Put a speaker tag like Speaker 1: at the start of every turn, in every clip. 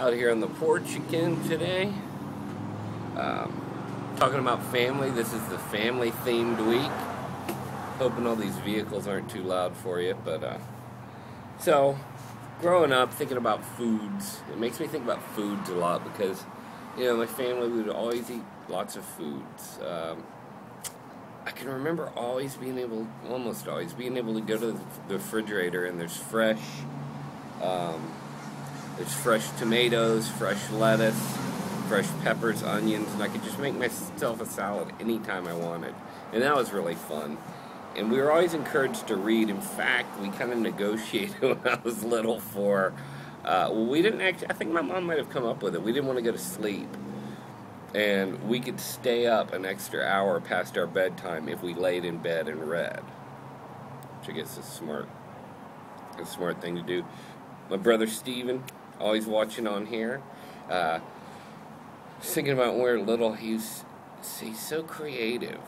Speaker 1: Out here on the porch again today. Talking about family. This is the family themed week. Hoping all these vehicles aren't too loud for you, but so growing up thinking about foods, it makes me think about foods a lot because my family would always eat lots of foods. I can remember almost always being able to go to the refrigerator and there's fresh tomatoes, fresh lettuce, fresh peppers, onions, and I could just make myself a salad anytime I wanted. And that was really fun. And we were always encouraged to read. In fact, we kind of negotiated when I was little for, we didn't actually, I think my mom might have come up with it. We didn't want to go to sleep. And we could stay up an extra hour past our bedtime if we laid in bed and read. Which I guess is a smart thing to do. My brother Steven, always watching on here. Thinking about when we were little, he's so creative.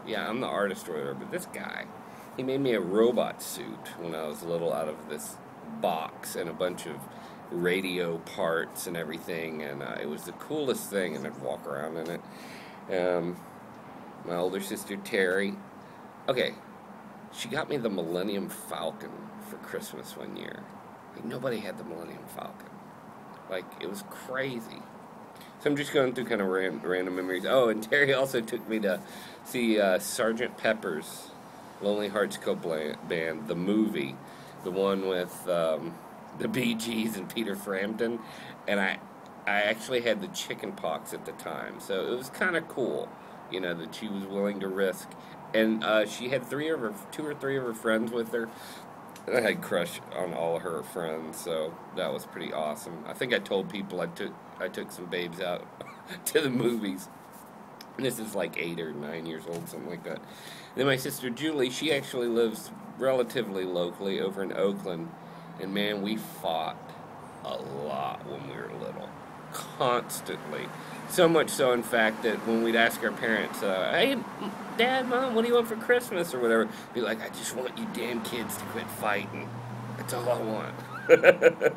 Speaker 1: Yeah, I'm the artist or whatever, but this guy, he made me a robot suit when I was little out of this box and a bunch of radio parts and everything, and it was the coolest thing, and I'd walk around in it. My older sister, Terry, she got me the Millennium Falcon for Christmas one year. Like, nobody had the Millennium Falcon. Like, it was crazy. So I'm just going through kind of random memories. Oh, and Terry also took me to see Sgt. Pepper's Lonely Hearts Club Band, the movie, the one with the Bee Gees and Peter Frampton, and I actually had the chicken pox at the time, so it was kind of cool, that she was willing to risk. And she had two or three of her friends with her. I had a crush on all of her friends, so that was pretty awesome. I think I told people I took some babes out to the movies. And this is like 8 or 9 years old, something like that. And then my sister Julie, she actually lives relatively locally over in Oakland. And man, we fought a lot when we were little. Constantly. So much so, in fact, that when we'd ask our parents, hey, Dad, Mom, what do you want for Christmas or whatever, be like, I just want you damn kids to quit fighting. That's all I want.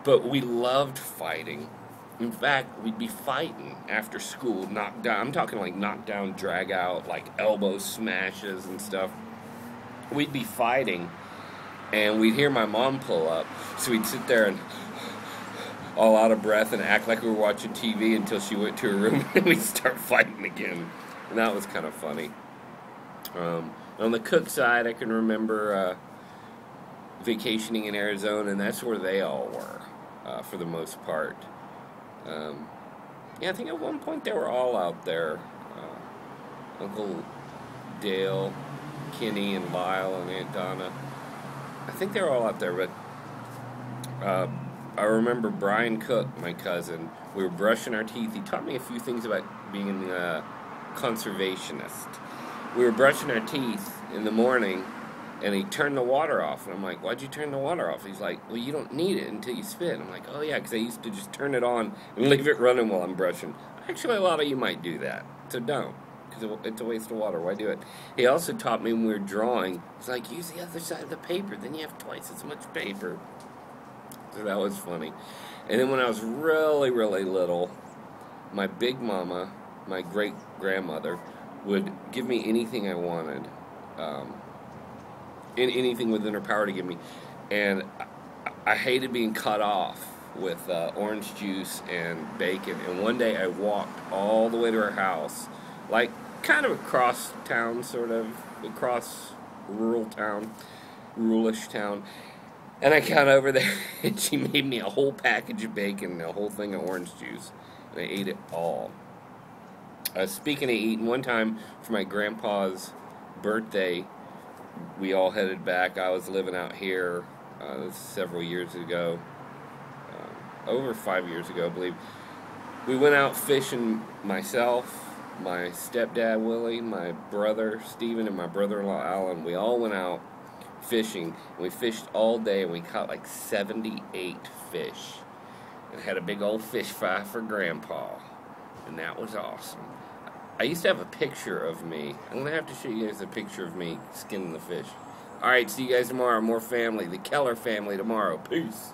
Speaker 1: But we loved fighting. In fact, we'd be fighting after school, knockdown. I'm talking like knockdown, drag out, like elbow smashes and stuff. We'd be fighting, and we'd hear my mom pull up, so we'd sit there and all out of breath and act like we were watching TV until she went to her room and we'd start fighting again. And that was kind of funny. On the Cook side, I can remember vacationing in Arizona, and that's where they all were, for the most part. I think at one point they were all out there. Uncle Dale, Kenny, and Lyle, and Aunt Donna. I think they were all out there, but I remember Brian Cook, my cousin. We were brushing our teeth. He taught me a few things about being a conservationist. We were brushing our teeth in the morning, and he turned the water off. And I'm like, why'd you turn the water off? He's like, well, you don't need it until you spit. I'm like, oh, yeah, because I used to just turn it on and leave it running while I'm brushing. Actually, a lot of you might do that, so don't, because it's a waste of water. Why do it? He also taught me when we were drawing, he's like, use the other side of the paper. Then you have twice as much paper. So that was funny. And then when I was really, really little, my big mama, my great-grandmother, would give me anything I wanted, anything within her power to give me. And I hated being cut off with orange juice and bacon. And one day I walked all the way to her house, like kind of across town, sort of, across ruralish town. And I got over there, and she made me a whole package of bacon and a whole thing of orange juice. And I ate it all. Speaking of eating, one time for my grandpa's birthday, we all headed back. I was living out here this was several years ago. Over 5 years ago, I believe. We went out fishing, myself, my stepdad, Willie, my brother, Steven, and my brother-in-law, Alan. We all went out fishing, and we fished all day, and we caught like 78 fish, and had a big old fish fry for Grandpa, and that was awesome. I used to have a picture of me. I'm going to have to show you guys a picture of me skinning the fish. Alright, see you guys tomorrow. More family. The Keller family tomorrow. Peace.